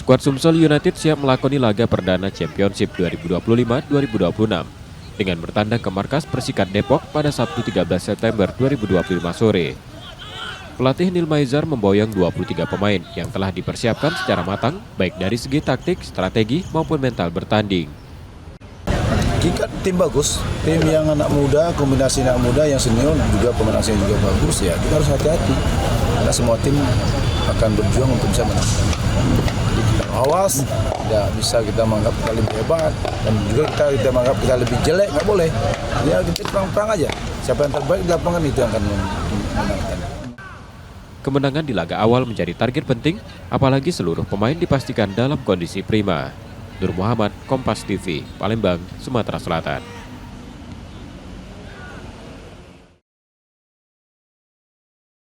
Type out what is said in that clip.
Skuad Sumsel United siap melakoni laga perdana Championship 2025-2026 dengan bertandang ke markas Persikat Depok pada Sabtu 13 September 2025 sore. Pelatih Nil Maizar memboyong 23 pemain yang telah dipersiapkan secara matang baik dari segi taktik, strategi maupun mental bertanding. Kita tim bagus, tim yang anak muda, kombinasi anak muda yang senior juga pemain asing juga bagus ya. Kita harus hati-hati karena semua tim akan berjuang untuk bisa menang. Jadi kita awas, tidak bisa kita menganggap kita lebih hebat dan juga kita menganggap kita lebih jelek, nggak boleh. Ya kita perang-perang aja. Siapa yang terbaik di lapangan itu yang akan menangkan. Kemenangan di laga awal menjadi target penting, apalagi seluruh pemain dipastikan dalam kondisi prima. Nur Muhammad, Kompas TV, Palembang, Sumatera Selatan.